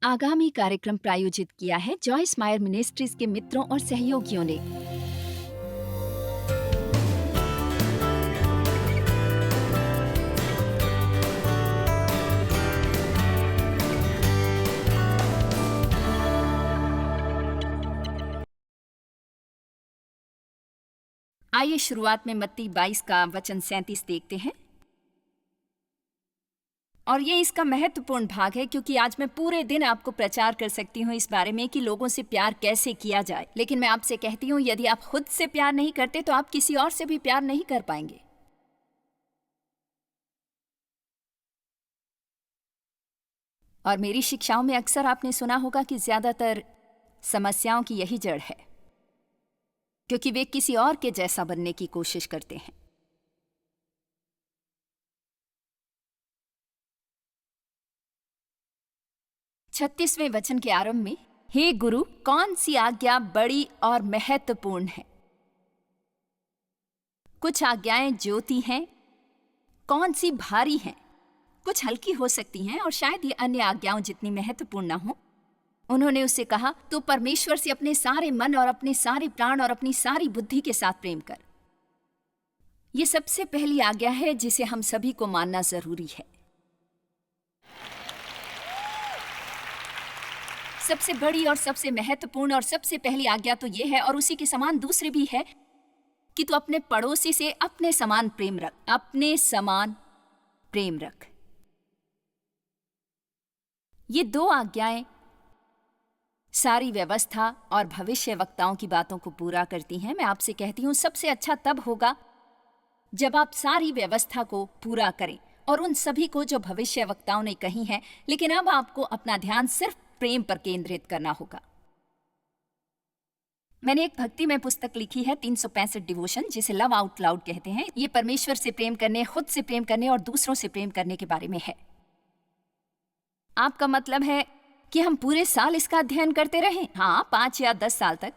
आगामी कार्यक्रम प्रायोजित किया है जॉयस मायर मिनिस्ट्रीज के मित्रों और सहयोगियों ने। आइए शुरुआत में मत्ती 22 का वचन 37 देखते हैं। और ये इसका महत्वपूर्ण भाग है क्योंकि आज मैं पूरे दिन आपको प्रचार कर सकती हूँ इस बारे में कि लोगों से प्यार कैसे किया जाए, लेकिन मैं आपसे कहती हूँ यदि आप खुद से प्यार नहीं करते तो आप किसी और से भी प्यार नहीं कर पाएंगे। और मेरी शिक्षाओं में अक्सर आपने सुना होगा कि ज्यादातर समस्याओं की यही जड़ है, क्योंकि वे किसी और के जैसा बनने की कोशिश करते हैं। छत्तीसवें वचन के आरंभ में, हे गुरु, कौन सी आज्ञा बड़ी और महत्वपूर्ण है? कुछ आज्ञाएं ज्योति हैं, कौन सी भारी हैं? कुछ हल्की हो सकती हैं और शायद ये अन्य आज्ञाओं जितनी महत्वपूर्ण न हो। उन्होंने उससे कहा, तो परमेश्वर से अपने सारे मन और अपने सारे प्राण और अपनी सारी बुद्धि के साथ प्रेम कर। ये सबसे पहली आज्ञा है जिसे हम सभी को मानना जरूरी है। सबसे बड़ी और सबसे महत्वपूर्ण और सबसे पहली आज्ञा तो ये है, और उसी के समान दूसरी भी है, कि तू अपने पड़ोसी से अपने समान प्रेम रख। अपने समान प्रेम रख। ये दो आज्ञाएं सारी व्यवस्था और भविष्यवक्ताओं की बातों को पूरा करती हैं। मैं आपसे कहती हूं सबसे अच्छा तब होगा जब आप सारी व्यवस्था को पूरा करें और उन सभी को जो भविष्यवक्ताओं ने कही हैं, लेकिन अब आपको अपना ध्यान सिर्फ प्रेम पर केंद्रित करना होगा। मैंने एक भक्तिमय पुस्तक लिखी है 365 डिवोशन, जिसे लव आउट लाउड कहते हैं। ये परमेश्वर से प्रेम करने, खुद से प्रेम करने और दूसरों से प्रेम करने के बारे में है। आपका मतलब है कि हम पूरे साल इसका अध्ययन करते रहें? हाँ, 5 या 10 साल तक।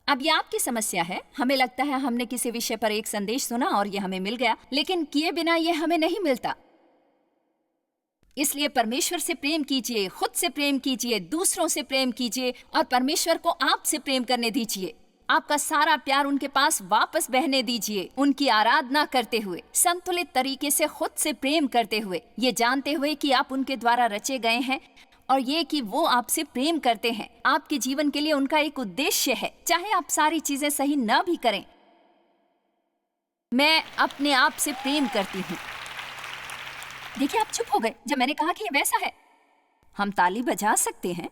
अब ये आपकी समस्या है। हमें लगता है हमने किसी विषय पर एक संदेश सुना और ये हमें मिल गया, लेकिन किए बिना ये हमें नहीं मिलता। इसलिए परमेश्वर से प्रेम कीजिए, खुद से प्रेम कीजिए, दूसरों से प्रेम कीजिए और परमेश्वर को आपसे प्रेम करने दीजिए। आपका सारा प्यार उनके पास वापस बहने दीजिए, उनकी आराधना करते हुए, संतुलित तरीके से खुद से प्रेम करते हुए, ये जानते हुए कि आप उनके द्वारा रचे गए हैं और ये कि वो आपसे प्रेम करते हैं। आपके जीवन के लिए उनका एक उद्देश्य है, चाहे आप सारी चीजें सही न भी करें। मैं अपने आप से प्रेम करती हूँ। देखिए, आप चुप हो गए जब मैंने कहा कि ये वैसा है। हम ताली बजा सकते हैं।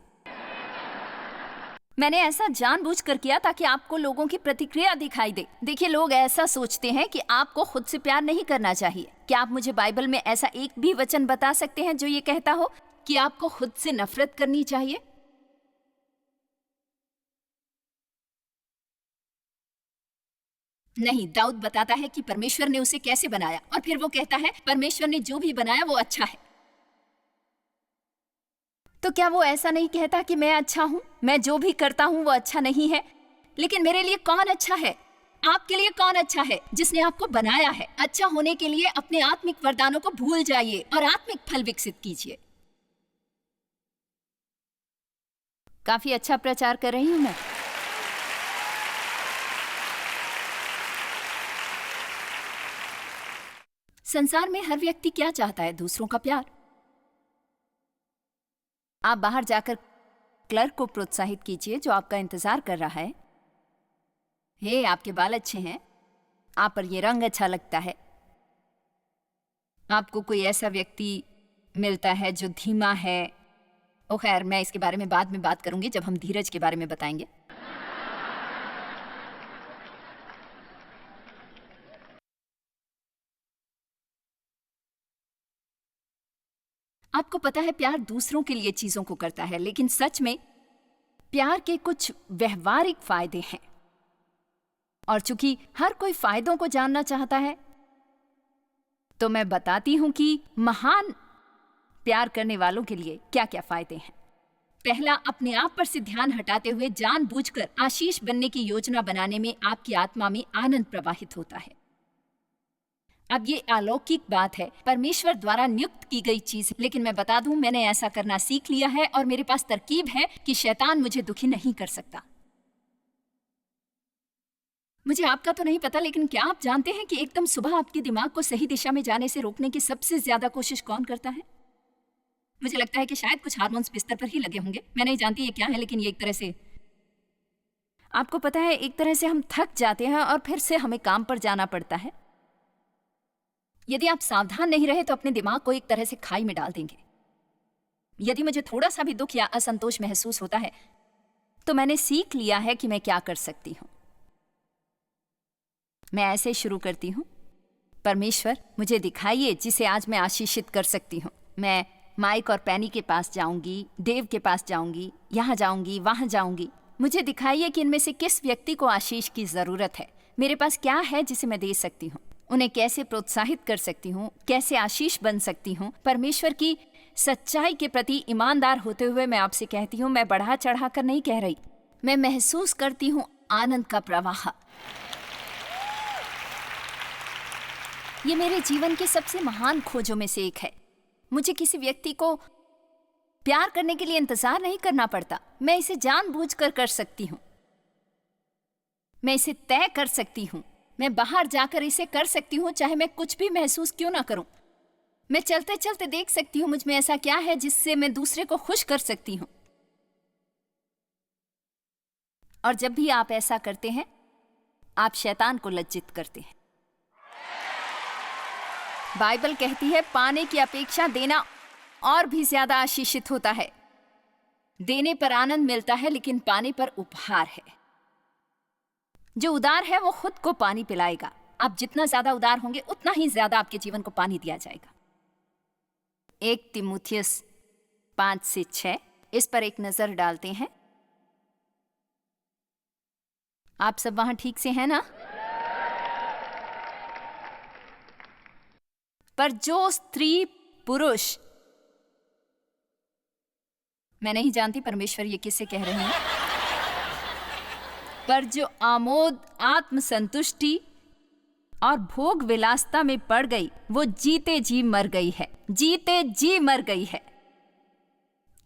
मैंने ऐसा जानबूझकर किया ताकि आपको लोगों की प्रतिक्रिया दिखाई दे। देखिए, लोग ऐसा सोचते हैं कि आपको खुद से प्यार नहीं करना चाहिए। क्या आप मुझे बाइबल में ऐसा एक भी वचन बता सकते हैं जो ये कहता हो कि आपको खुद से नफरत करनी चाहिए? नहीं, दाऊद बताता है कि परमेश्वर ने उसे कैसे बनाया, और फिर वो कहता है परमेश्वर ने जो भी बनाया वो अच्छा है। तो क्या वो ऐसा नहीं कहता कि मैं अच्छा हूं, मैं जो भी करता हूं वो अच्छा नहीं है? लेकिन मेरे लिए कौन अच्छा है? आपके लिए कौन अच्छा है? जिसने आपको बनाया है। अच्छा होने के लिए अपने आत्मिक वरदानों को भूल जाइए और आत्मिक फल विकसित कीजिए। काफी अच्छा प्रचार कर रही हूं मैं। संसार में हर व्यक्ति क्या चाहता है? दूसरों का प्यार। आप बाहर जाकर क्लर्क को प्रोत्साहित कीजिए जो आपका इंतजार कर रहा है। हे, आपके बाल अच्छे हैं, आप पर ये रंग अच्छा लगता है। आपको कोई ऐसा व्यक्ति मिलता है जो धीमा है। ओ खैर, मैं इसके बारे में बाद में बात करूंगी जब हम धीरज के बारे में बताएंगे। आपको पता है, प्यार दूसरों के लिए चीजों को करता है, लेकिन सच में प्यार के कुछ व्यवहारिक फायदे हैं। और चूंकि हर कोई फायदों को जानना चाहता है, तो मैं बताती हूं कि महान प्यार करने वालों के लिए क्या क्या फायदे हैं। पहला, अपने आप पर से ध्यान हटाते हुए जानबूझकर आशीष बनने की योजना बनाने में आपकी आत्मा में आनंद प्रवाहित होता है। अब ये अलौकिक बात है, परमेश्वर द्वारा नियुक्त की गई चीज। लेकिन मैं बता दूं, मैंने ऐसा करना सीख लिया है और मेरे पास तरकीब है कि शैतान मुझे दुखी नहीं कर सकता। मुझे आपका तो नहीं पता, लेकिन क्या आप जानते हैं कि एकदम सुबह आपके दिमाग को सही दिशा में जाने से रोकने की सबसे ज्यादा कोशिश कौन करता है? मुझे लगता है कि शायद कुछ हार्मोन्स बिस्तर पर ही लगे होंगे। मैं नहीं जानती ये क्या है, लेकिन ये एक तरह से, आपको पता है, एक तरह से हम थक जाते हैं और फिर से हमें काम पर जाना पड़ता है। यदि आप सावधान नहीं रहे तो अपने दिमाग को एक तरह से खाई में डाल देंगे। यदि मुझे थोड़ा सा भी दुख या असंतोष महसूस होता है तो मैंने सीख लिया है कि मैं क्या कर सकती हूं। मैं ऐसे शुरू करती हूं, परमेश्वर मुझे दिखाइए जिसे आज मैं आशीषित कर सकती हूं। मैं माइक और पैनी के पास जाऊंगी, देव के पास जाऊंगी, यहां जाऊंगी, वहां जाऊंगी। मुझे दिखाइए कि इनमें से किस व्यक्ति को आशीष की जरूरत है। मेरे पास क्या है जिसे मैं दे सकती हूँ। उन्हें कैसे प्रोत्साहित कर सकती हूँ, कैसे आशीष बन सकती हूँ। परमेश्वर की सच्चाई के प्रति ईमानदार होते हुए मैं आपसे कहती हूँ, मैं बढ़ा चढ़ा कर नहीं कह रही, मैं महसूस करती हूँ आनंद का प्रवाह। ये मेरे जीवन के सबसे महान खोजों में से एक है। मुझे किसी व्यक्ति को प्यार करने के लिए इंतजार नहीं करना पड़ता। मैं इसे जानबूझकर कर सकती हूँ। मैं इसे तय कर सकती हूँ। मैं बाहर जाकर इसे कर सकती हूँ, चाहे मैं कुछ भी महसूस क्यों ना करूं। मैं चलते चलते देख सकती हूँ मुझ में ऐसा क्या है जिससे मैं दूसरे को खुश कर सकती हूँ। और जब भी आप ऐसा करते हैं, आप शैतान को लज्जित करते हैं। बाइबल कहती है, पाने की अपेक्षा देना और भी ज्यादा आशीषित होता है। देने पर आनंद मिलता है, लेकिन पाने पर उपहार है। जो उदार है वो खुद को पानी पिलाएगा। आप जितना ज्यादा उदार होंगे उतना ही ज्यादा आपके जीवन को पानी दिया जाएगा। 1 तीमुथियुस 5 से 6, इस पर एक नजर डालते हैं। आप सब वहां ठीक से हैं ना? पर जो स्त्री पुरुष, मैं नहीं जानती परमेश्वर ये किससे कह रहे हैं, पर जो आमोद, आत्मसंतुष्टि और भोग विलासता में पड़ गई, वो जीते जी मर गई है। जीते जी मर गई है।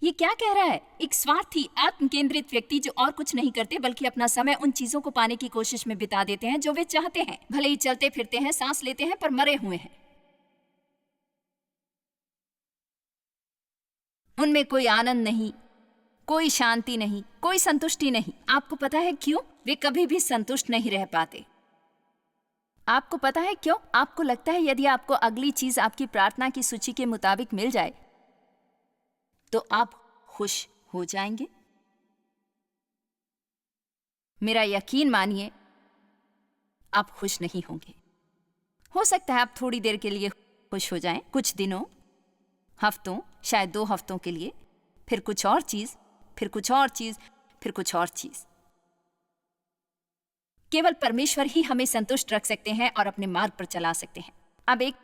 ये क्या कह रहा है? एक स्वार्थी, आत्म केंद्रित व्यक्ति जो और कुछ नहीं करते बल्कि अपना समय उन चीजों को पाने की कोशिश में बिता देते हैं जो वे चाहते हैं। भले ही चलते फिरते हैं, सांस लेते हैं, पर मरे हुए हैं। उनमें कोई आनंद नहीं, कोई शांति नहीं, कोई संतुष्टि नहीं। आपको पता है क्यों? वे कभी भी संतुष्ट नहीं रह पाते। आपको पता है क्यों? आपको लगता है यदि आपको अगली चीज आपकी प्रार्थना की सूची के मुताबिक मिल जाए तो आप खुश हो जाएंगे। मेरा यकीन मानिए, आप खुश नहीं होंगे। हो सकता है आप थोड़ी देर के लिए खुश हो जाएं, कुछ दिनों, हफ्तों, शायद 2 हफ्तों के लिए, फिर कुछ और चीज, फिर कुछ और चीज, फिर कुछ और चीज। केवल परमेश्वर ही हमें संतुष्ट रख सकते हैं और अपने मार्ग पर चला सकते हैं। अब 1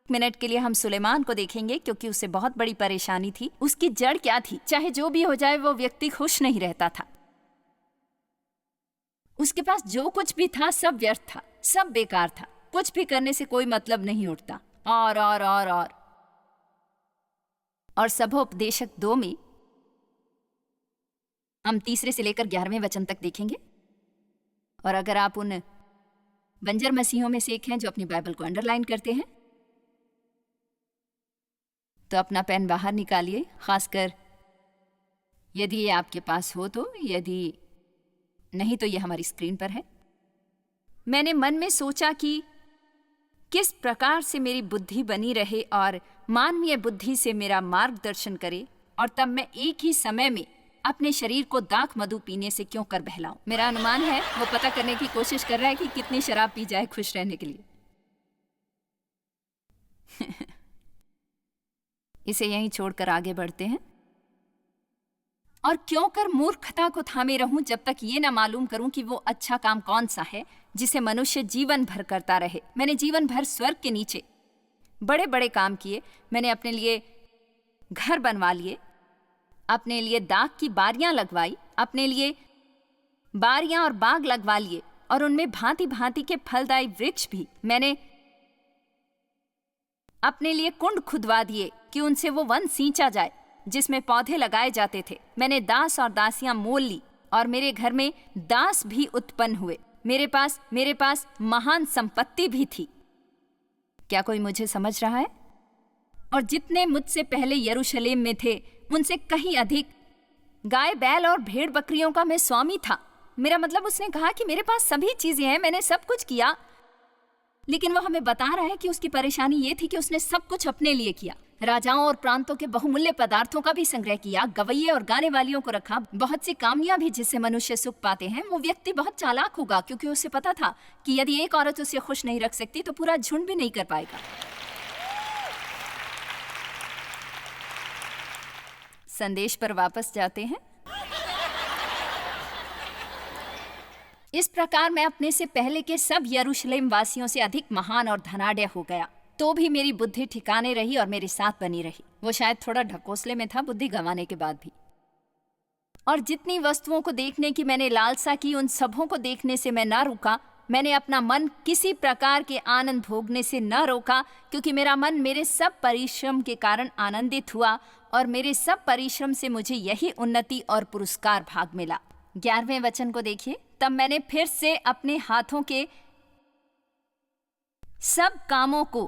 मिनट के लिए हम सुलेमान को देखेंगे, क्योंकि उसे बहुत बड़ी परेशानी थी। उसकी जड़ क्या थी? चाहे जो भी हो जाए, वो व्यक्ति खुश नहीं रहता था। उसके पास जो कुछ भी था सब व्यर्थ था, सब बेकार था। कुछ भी करने से कोई मतलब नहीं उठता। और सभोपदेशक 2 में हम 3 से लेकर 11वें वचन तक देखेंगे। और अगर आप उन बंजर मसीहों में से एक हैं जो अपनी बाइबल को अंडरलाइन करते हैं, तो अपना पेन बाहर निकालिए, खासकर यदि ये आपके पास हो तो, यदि नहीं तो ये हमारी स्क्रीन पर है। मैंने मन में सोचा कि किस प्रकार से मेरी बुद्धि बनी रहे और मानवीय बुद्धि से मेरा मार्गदर्शन करे, और तब मैं एक ही समय में अपने शरीर को दाख मधु पीने से क्यों कर बहलाऊं। मेरा अनुमान है वो पता करने की कोशिश कर रहा है कि कितनी शराब पी जाए खुश रहने के लिए। इसे यहीं छोड़कर आगे बढ़ते हैं। और क्यों कर मूर्खता को थामे रहूं जब तक ये ना मालूम करूं कि वो अच्छा काम कौन सा है जिसे मनुष्य जीवन भर करता रहे। मैंने जीवन भर स्वर्ग के नीचे बड़े बड़े काम किए। मैंने अपने लिए घर बनवा लिए, अपने लिए दाख की बारियां लगवाई, अपने लिए बारियां और बाग लगवा लिए, और उनमें भांति भांति के फलदायी वृक्ष भी। मैंने अपने लिए कुंड खुदवा दिए कि उनसे वो वन सींचा जाए जिसमें पौधे लगाए जाते थे। मैंने दास और दासियां मोल ली और मेरे घर में दास भी उत्पन्न हुए। मेरे पास महान संपत्ति भी थी। क्या कोई मुझे समझ रहा है? और जितने मुझसे पहले यरूशलेम में थे उनसे कहीं अधिक गाय बैल और भेड़ बकरियों का मैं स्वामी था। मेरा मतलब, उसने कहा कि मेरे पास सभी चीजें हैं, मैंने सब कुछ किया। लेकिन वो हमें बता रहा है कि उसकी परेशानी ये थी कि उसने सब कुछ अपने लिए किया। राजाओं और प्रांतों के बहुमूल्य पदार्थों का भी संग्रह किया, गवैये और गाने वालियों को रखा, बहुत सी कामयां भी जिससे मनुष्य सुख पाते हैं। वो व्यक्ति बहुत चालाक होगा क्योंकि उसे पता था कि यदि एक औरत उसे खुश नहीं रख सकती तो पूरा झुंड भी नहीं कर पाएगा। संदेश पर वापस जाते हैं। इस प्रकार मैं अपने से पहले के सब यरूशलेम वासियों से अधिक महान और धनाढ्य हो गया, तो भी मेरी बुद्धि ठिकाने रही और मेरे साथ बनी रही। वो शायद थोड़ा ढकोसले में था बुद्धि गंवाने के बाद भी। और जितनी वस्तुओं को देखने की मैंने लालसा की, उन सबों को देखने से मैं न रुका। मैंने अपना मन किसी प्रकार के आनंद भोगने से न रोका, क्योंकि मेरा मन मेरे सब परिश्रम के कारण आनंदित हुआ और मेरे सब परिश्रम से मुझे यही उन्नति और पुरस्कार भाग मिला। 11वें वचन को देखिए। तब मैंने फिर से अपने हाथों के सब कामों को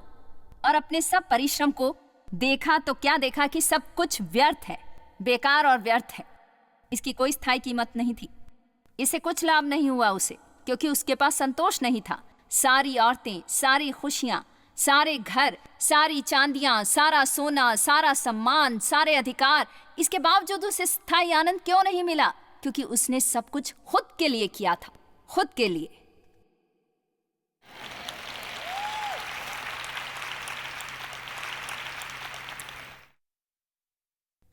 और अपने सब परिश्रम को देखा, तो क्या देखा कि सब कुछ व्यर्थ है, बेकार और व्यर्थ है। इसकी कोई स्थायी कीमत नहीं थी। इसे कुछ लाभ नहीं हुआ उसे, क्योंकि उसके पास संतोष नहीं था। सारी औरतें, सारी खुशियां, सारे घर, सारी चांदियां, सारा सोना, सारा सम्मान, सारे अधिकार, इसके बावजूद उसे स्थायी आनंद क्यों नहीं मिला? क्योंकि उसने सब कुछ खुद के लिए किया था, खुद के लिए।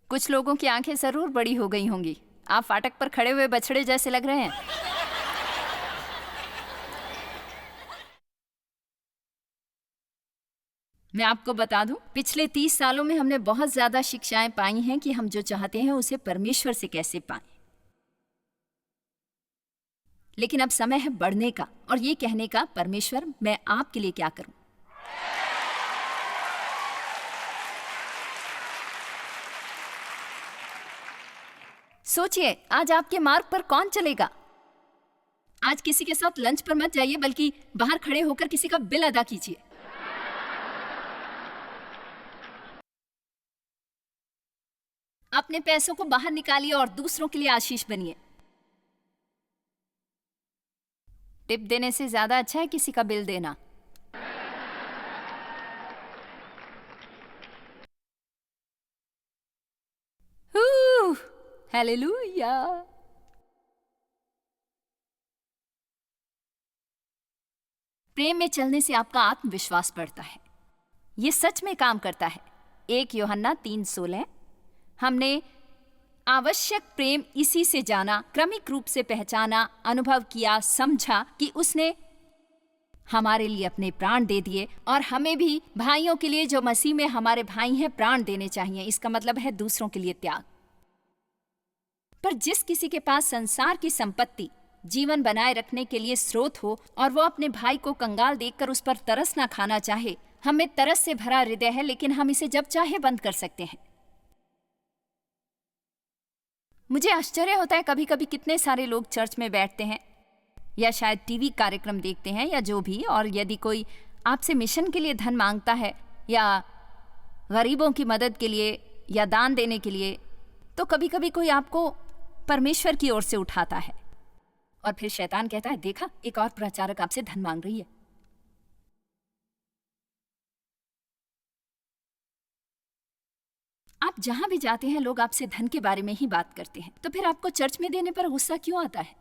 कुछ लोगों की आंखें जरूर बड़ी हो गई होंगी। आप फाटक पर खड़े हुए बछड़े जैसे लग रहे हैं। मैं आपको बता दूं, पिछले 30 सालों में हमने बहुत ज्यादा शिक्षाएं पाई हैं कि हम जो चाहते हैं उसे परमेश्वर से कैसे पाएं। लेकिन अब समय है बढ़ने का और ये कहने का, परमेश्वर मैं आपके लिए क्या करूं। सोचिए, आज आपके मार्ग पर कौन चलेगा? आज किसी के साथ लंच पर मत जाइए, बल्कि बाहर खड़े होकर किसी का बिल अदा कीजिए। अपने पैसों को बाहर निकालिए और दूसरों के लिए आशीष बनिए। टिप देने से ज्यादा अच्छा है किसी का बिल देना। हालेलुया। प्रेम में चलने से आपका आत्मविश्वास बढ़ता है। ये सच में काम करता है। 1 यूहन्ना 3:16। हमने आवश्यक प्रेम इसी से जाना, क्रमिक रूप से पहचाना, अनुभव किया, समझा कि उसने हमारे लिए अपने प्राण दे दिए, और हमें भी भाइयों के लिए जो मसीह में हमारे भाई हैं प्राण देने चाहिए। इसका मतलब है दूसरों के लिए त्याग। पर जिस किसी के पास संसार की संपत्ति जीवन बनाए रखने के लिए स्रोत हो और वो अपने भाई को कंगाल देखकर उस पर तरस ना खाना चाहे, हमें तरस से भरा हृदय है, लेकिन हम इसे जब चाहे बंद कर सकते हैं। मुझे आश्चर्य होता है कभी कभी कितने सारे लोग चर्च में बैठते हैं या शायद टीवी कार्यक्रम देखते हैं या जो भी, और यदि कोई आपसे मिशन के लिए धन मांगता है या गरीबों की मदद के लिए या दान देने के लिए, तो कभी कभी कोई आपको परमेश्वर की ओर से उठाता है और फिर शैतान कहता है, देखा, एक और प्रचारक आपसे धन मांग रही है। आप जहां भी जाते हैं लोग आपसे धन के बारे में ही बात करते हैं, तो फिर आपको चर्च में देने पर गुस्सा क्यों आता है?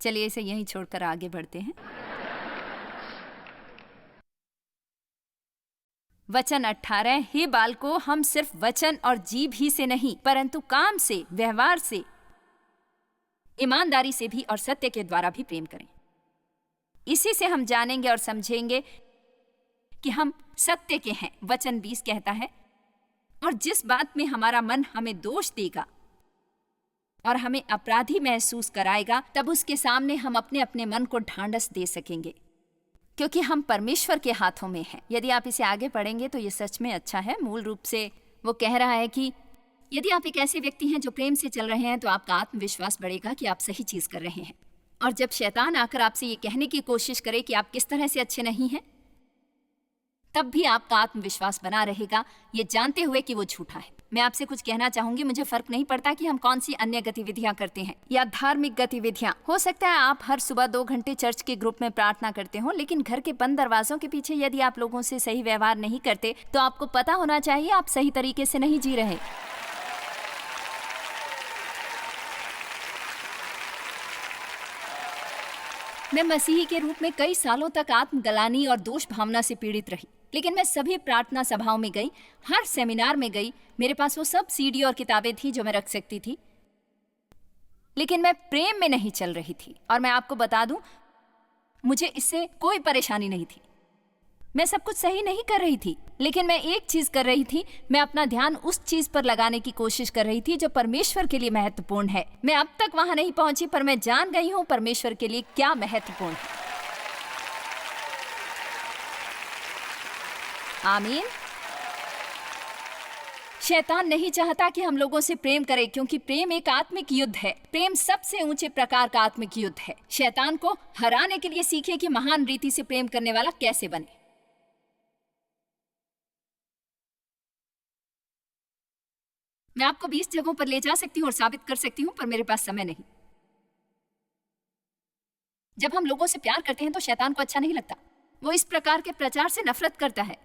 चलिए इसे यहीं छोड़कर आगे बढ़ते हैं। वचन 18। हे बालकों, हम सिर्फ वचन और जीभ ही से नहीं, परंतु काम से, व्यवहार से, ईमानदारी से भी और सत्य के द्वारा भी प्रेम करें। इसी से हम जानेंगे और समझेंगे कि हम सत्य के हैं। वचन 20 कहता है, और जिस बात में हमारा मन हमें दोष देगा और हमें अपराधी महसूस कराएगा, तब उसके सामने हम अपने अपने मन को ढांढस दे सकेंगे, क्योंकि हम परमेश्वर के हाथों में हैं। यदि आप इसे आगे पढ़ेंगे तो ये सच में अच्छा है। मूल रूप से वो कह रहा है कि यदि आप एक ऐसे व्यक्ति हैं जो प्रेम से चल रहे हैं तो आपका आत्मविश्वास बढ़ेगा कि आप सही चीज कर रहे हैं। और जब शैतान आकर आपसे ये कहने की कोशिश करे कि आप किस तरह से अच्छे नहीं हैं, तब भी आपका आत्मविश्वास बना रहेगा, ये जानते हुए कि वो झूठा है। मैं आपसे कुछ कहना चाहूंगी, मुझे फर्क नहीं पड़ता कि हम कौन सी अन्य गतिविधियां करते हैं या धार्मिक गतिविधियां। हो सकता है आप हर सुबह 2 घंटे चर्च के ग्रुप में प्रार्थना करते हो, लेकिन घर के बंद दरवाजों के पीछे यदि आप लोगों से सही व्यवहार नहीं करते तो आपको पता होना चाहिए आप सही तरीके से नहीं जी रहे। मैं मसीही के रूप में कई सालों तक आत्मग्लानि और दोष भावना से पीड़ित रही, लेकिन मैं सभी प्रार्थना सभाओं में गई, हर सेमिनार में गई। मेरे पास वो सब सीडी और किताबें थी जो मैं रख सकती थी, लेकिन मैं प्रेम में नहीं चल रही थी। और मैं आपको बता दूं, मुझे इससे कोई परेशानी नहीं थी। मैं सब कुछ सही नहीं कर रही थी, लेकिन मैं एक चीज कर रही थी, मैं अपना ध्यान उस चीज पर लगाने की कोशिश कर रही थी जो परमेश्वर के लिए महत्वपूर्ण है। मैं अब तक वहां नहीं पहुंची, पर मैं जान गई हूं परमेश्वर के लिए क्या महत्वपूर्ण है। आमीन। शैतान नहीं चाहता कि हम लोगों से प्रेम करें, क्योंकि प्रेम एक आत्मिक युद्ध है। प्रेम सबसे ऊंचे प्रकार का आत्मिक युद्ध है। शैतान को हराने के लिए सीखे कि महान रीति से प्रेम करने वाला कैसे बने। मैं आपको 20 जगहों पर ले जा सकती हूँ और साबित कर सकती हूँ, पर मेरे पास समय नहीं। जब हम लोगों से प्यार करते हैं तो शैतान को अच्छा नहीं लगता। वो इस प्रकार के प्रचार से नफरत करता है।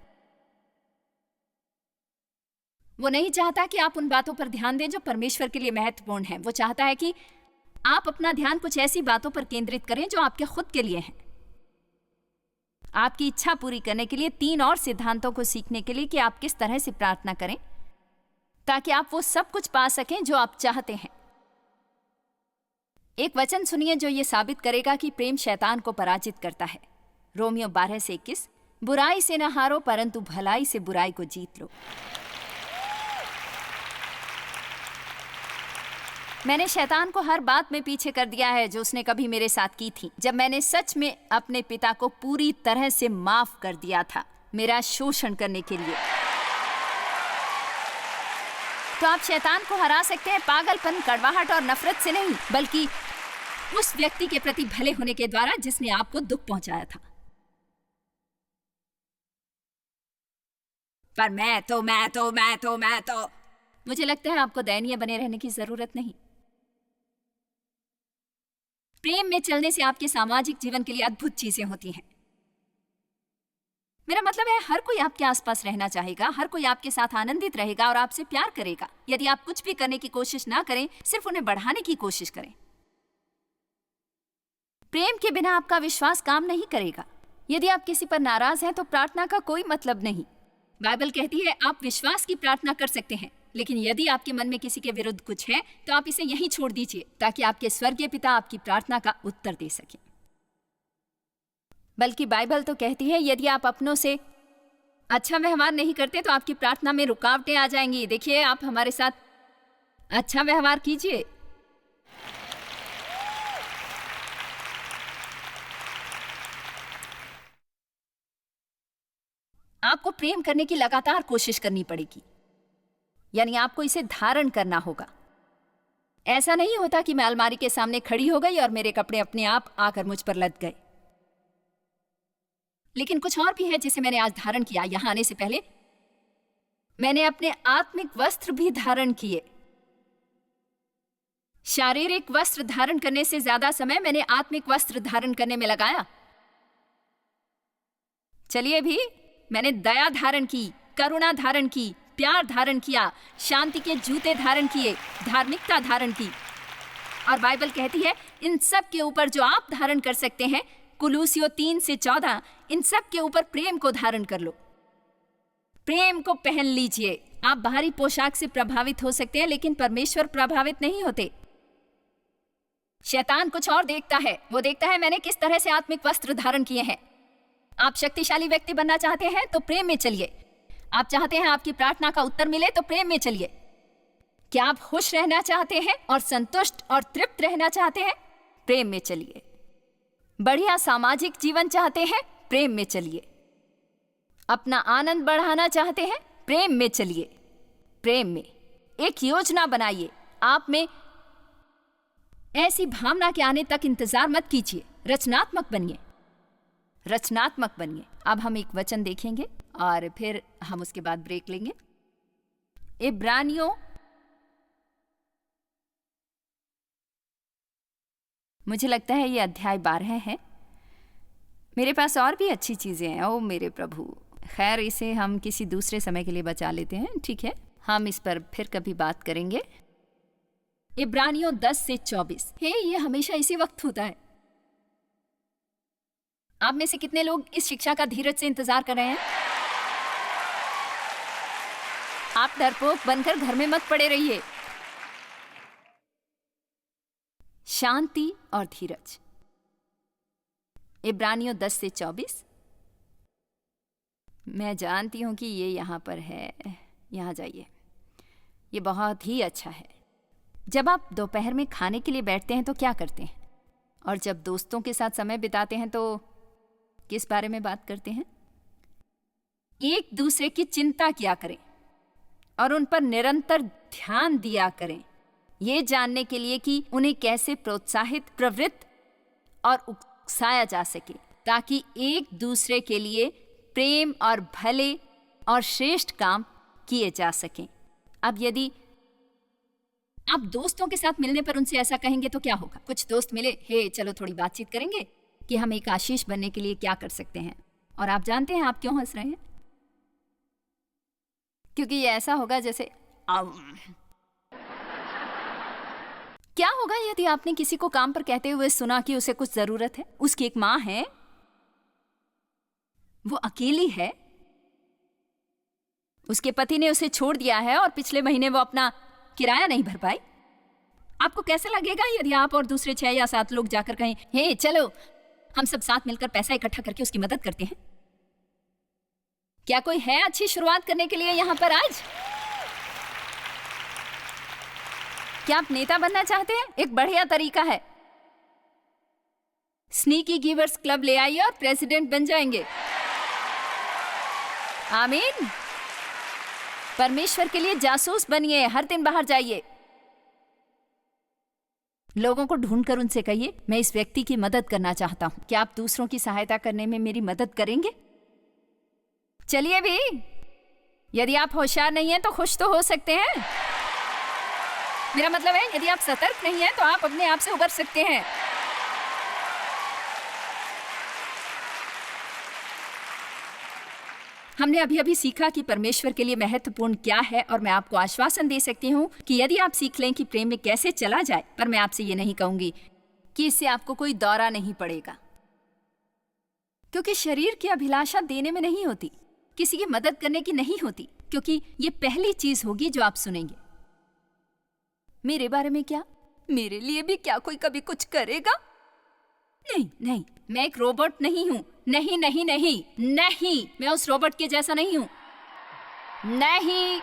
वो नहीं चाहता कि आप उन बातों पर ध्यान दें जो परमेश्वर के लिए महत्वपूर्ण है। वो चाहता है कि आप अपना ध्यान कुछ ऐसी बातों पर केंद्रित करें जो आपके खुद के लिए हैं। आपकी इच्छा पूरी करने के लिए 3 और सिद्धांतों को सीखने के लिए कि आप किस तरह से प्रार्थना करें ताकि आप वो सब कुछ पा सकें जो आप चाहते हैं। एक वचन सुनिए जो ये साबित करेगा कि प्रेम शैतान को पराजित करता है। रोमियो 12:21, बुराई से न हारो परंतु भलाई से बुराई को जीत लो। मैंने शैतान को हर बात में पीछे कर दिया है जो उसने कभी मेरे साथ की थी। जब मैंने सच में अपने पिता को पूरी तरह से माफ कर दिया था मेरा शोषण करने के लिए। तो आप शैतान को हरा सकते हैं पागलपन, कड़वाहट और नफरत से नहीं, बल्कि उस व्यक्ति के प्रति भले होने के द्वारा जिसने आपको दुख पहुंचाया था। पर मैं तो मुझे लगता है आपको दयनीय बने रहने की जरूरत नहीं। प्रेम में चलने से आपके सामाजिक जीवन के लिए अद्भुत चीजें होती हैं। मेरा मतलब है हर कोई आपके आसपास रहना चाहेगा, हर कोई आपके साथ आनंदित रहेगा और आपसे प्यार करेगा। यदि आप कुछ भी करने की कोशिश ना करें, सिर्फ उन्हें बढ़ाने की कोशिश करें। प्रेम के बिना आपका विश्वास काम नहीं करेगा। यदि आप किसी पर नाराज हैं तो प्रार्थना का कोई मतलब नहीं। बाइबल कहती है आप विश्वास की प्रार्थना कर सकते हैं, लेकिन यदि आपके मन में किसी के विरुद्ध कुछ है तो आप इसे यहीं छोड़ दीजिए ताकि आपके स्वर्गीय पिता आपकी प्रार्थना का उत्तर दे सके। बल्कि बाइबल तो कहती है यदि आप अपनों से अच्छा व्यवहार नहीं करते तो आपकी प्रार्थना में रुकावटें आ जाएंगी। देखिए, आप हमारे साथ अच्छा व्यवहार कीजिए। आपको प्रेम करने की लगातार कोशिश करनी पड़ेगी, यानी आपको इसे धारण करना होगा। ऐसा नहीं होता कि मैं अलमारी के सामने खड़ी हो गई और मेरे कपड़े अपने आप आकर मुझ पर लद गए। लेकिन कुछ और भी है जिसे मैंने आज धारण किया। यहां आने से पहले मैंने अपने आत्मिक वस्त्र भी धारण किए। शारीरिक वस्त्र धारण करने से ज्यादा समय मैंने आत्मिक वस्त्र धारण करने में लगाया। चलिए भी, मैंने दया धारण की, करुणा धारण की, प्यार धारण किया, शांति के जूते धारण किए, धार्मिकता धारण की। और बाइबल कहती है इन सब के ऊपर जो आप धारण कर सकते हैं, कुलूसियों 3:14, इन सब के ऊपर प्रेम को धारण कर लो। प्रेम को पहन लीजिए। आप बाहरी पोशाक से प्रभावित हो सकते हैं, लेकिन परमेश्वर प्रभावित नहीं होते। शैतान कुछ और देखता है। वो देखता है मैंने किस तरह से आत्मिक वस्त्र धारण किए हैं। आप शक्तिशाली व्यक्ति बनना चाहते हैं तो प्रेम में चलिए। आप चाहते हैं आपकी प्रार्थना का उत्तर मिले तो प्रेम में चलिए। क्या आप खुश रहना चाहते हैं और संतुष्ट और तृप्त रहना चाहते हैं? प्रेम में चलिए। बढ़िया सामाजिक जीवन चाहते हैं? प्रेम में चलिए। अपना आनंद बढ़ाना चाहते हैं? प्रेम में चलिए। प्रेम में एक योजना बनाइए। आप में ऐसी भावना के आने तक इंतजार मत कीजिए। रचनात्मक बनिए, रचनात्मक बनिए। अब हम एक वचन देखेंगे और फिर हम उसके बाद ब्रेक लेंगे। इब्रानियों, मुझे लगता है ये अध्याय 12 है। मेरे पास और भी अच्छी चीजें हैं। ओ मेरे प्रभु, खैर इसे हम किसी दूसरे समय के लिए बचा लेते हैं, ठीक है? हम इस पर फिर कभी बात करेंगे। इब्रानियों 10 से 24। ये हमेशा इसी वक्त होता है। आप में से कितने लोग इस शिक्षा का धीरज से इंतजार कर रहे हैं? आप डरपोक बनकर घर में मत पड़े रहिए। शांति और धीरज। इब्रानियों 10 से 24। मैं जानती हूं कि ये यहां पर है। यहां जाइए। ये बहुत ही अच्छा है। जब आप दोपहर में खाने के लिए बैठते हैं तो क्या करते हैं? और जब दोस्तों के साथ समय बिताते हैं तो किस बारे में बात करते हैं? एक दूसरे की चिंता किया करें और उन पर निरंतर ध्यान दिया करें, ये जानने के लिए कि उन्हें कैसे प्रोत्साहित, प्रवृत्त और उकसाया जा सके, ताकि एक दूसरे के लिए प्रेम और भले और श्रेष्ठ काम किए जा सकें। अब यदि आप दोस्तों के साथ मिलने पर उनसे ऐसा कहेंगे तो क्या होगा? कुछ दोस्त मिले, हे चलो थोड़ी बातचीत करेंगे कि हम एक आशीष बनने के लिए क्या कर सकते हैं। और आप जानते हैं आप क्यों हंस रहे हैं? क्योंकि ये ऐसा होगा जैसे क्या होगा यदि आपने किसी को काम पर कहते हुए सुना कि उसे कुछ जरूरत है? उसकी एक मां है, वो अकेली है, उसके पति ने उसे छोड़ दिया है और पिछले महीने वो अपना किराया नहीं भर पाई। आपको कैसा लगेगा यदि आप और दूसरे 6 या 7 लोग जाकर कहें, हे चलो हम सब साथ मिलकर पैसा इकट्ठा करके उसकी मदद करते हैं? क्या कोई है अच्छी शुरुआत करने के लिए यहां पर आज? क्या आप नेता बनना चाहते हैं? एक बढ़िया तरीका है, स्नीकी गिवर्स क्लब ले आइए और प्रेसिडेंट बन जाएंगे। आमीन। परमेश्वर के लिए जासूस बनिए, हर दिन बाहर जाइए, लोगों को ढूंढकर उनसे कहिए, मैं इस व्यक्ति की मदद करना चाहता हूं, क्या आप दूसरों की सहायता करने में मेरी मदद करेंगे? चलिए भी, यदि आप होशियार नहीं हैं तो खुश तो हो सकते हैं। मेरा मतलब है यदि आप सतर्क नहीं हैं तो आप अपने आप से उबर सकते हैं। हमने अभी अभी सीखा कि परमेश्वर के लिए महत्वपूर्ण क्या है, और मैं आपको आश्वासन दे सकती हूँ कि यदि आप सीख लें कि प्रेम में कैसे चला जाए, पर मैं आपसे ये नहीं कहूंगी कि इससे आपको कोई दौरा नहीं पड़ेगा, क्योंकि शरीर की अभिलाषा देने में नहीं होती, किसी की मदद करने की नहीं होती, क्योंकि ये पहली चीज होगी जो आप सुनेंगे। मेरे बारे में क्या? मेरे लिए भी क्या कोई कभी कुछ करेगा? नहीं नहीं, मैं एक रोबोट नहीं हूं। नहीं नहीं नहीं नहीं, मैं उस रोबोट के जैसा नहीं हूं। नहीं,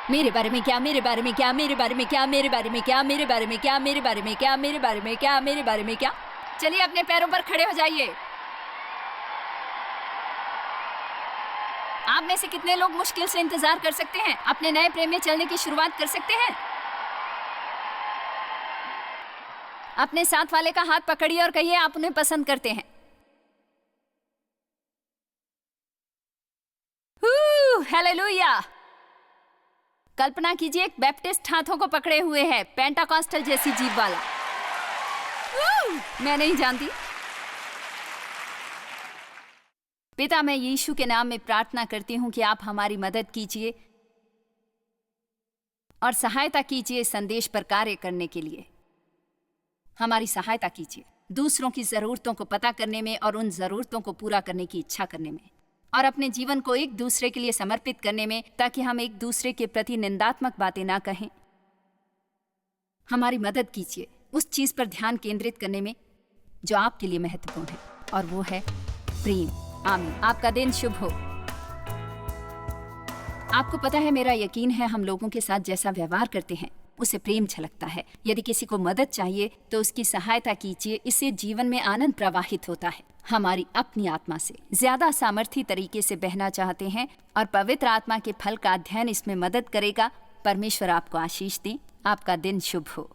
मेरे बारे में क्या? मेरे बारे में क्या? मेरे बारे में क्या? मेरे बारे में क्या? मेरे बारे में क्या? मेरे बारे में क्या? मेरे बारे में क्या? मेरे बारे में क्या? चलिए अपने पैरों पर खड़े हो जाइए। आप में से कितने लोग मुश्किल से इंतजार कर सकते हैं? अपने नए प्रेम में चलने की शुरुआत कर सकते हैं? अपने साथ वाले का हाथ पकड़िए और कहिए आप उन्हें पसंद करते हैं। हालेलुया। कल्पना कीजिए एक बैप्टिस्ट हाथों को पकड़े हुए है, पेंटाकॉस्टल जैसी जीभ वाला। मैं नहीं जानती। पिता, मैं यीशु के नाम में प्रार्थना करती हूं कि आप हमारी मदद कीजिए और सहायता कीजिए संदेश पर कार्य करने के लिए। हमारी सहायता कीजिए दूसरों की जरूरतों को पता करने में और उन जरूरतों को पूरा करने की इच्छा करने में, और अपने जीवन को एक दूसरे के लिए समर्पित करने में, ताकि हम एक दूसरे के प्रति निंदात्मक बातें ना कहें। हमारी मदद कीजिए उस चीज पर ध्यान केंद्रित करने में जो आपके लिए महत्वपूर्ण है, और वो है प्रेम। आमीन। आपका दिन शुभ हो। आपको पता है, मेरा यकीन है हम लोगों के साथ जैसा व्यवहार करते हैं उसे प्रेम झलकता है। यदि किसी को मदद चाहिए तो उसकी सहायता कीजिए, इससे जीवन में आनंद प्रवाहित होता है। हमारी अपनी आत्मा से ज्यादा सामर्थी तरीके से बहना चाहते हैं और पवित्र आत्मा के फल का अध्ययन इसमें मदद करेगा। परमेश्वर आपको आशीष दे। आपका दिन शुभ हो।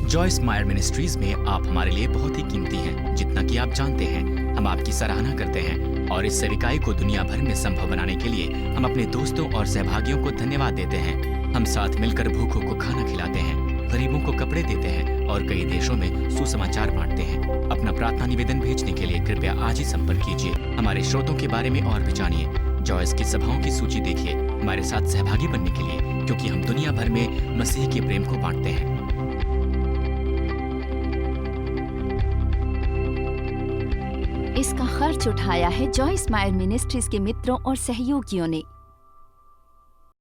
जॉयस मायर मिनिस्ट्रीज में आप हमारे लिए बहुत ही कीमती हैं, जितना कि आप जानते हैं। हम आपकी सराहना करते हैं और इस सेविकाई को दुनिया भर में संभव बनाने के लिए हम अपने दोस्तों और सहभागियों को धन्यवाद देते हैं। हम साथ मिलकर भूखों को खाना खिलाते हैं, गरीबों को कपड़े देते हैं और कई देशों में सुसमाचार बांटते हैं। अपना प्रार्थना निवेदन भेजने के लिए कृपया आज ही संपर्क कीजिए। हमारे स्रोतों के बारे में और भी जानिए। जॉयस की सभाओं की सूची देखिए हमारे साथ सहभागी बनने के लिए, क्योंकि हम दुनिया भर में मसीह के प्रेम को बांटते हैं। इसका खर्च उठाया है जॉयस मायर मिनिस्ट्रीज के मित्रों और सहयोगियों ने।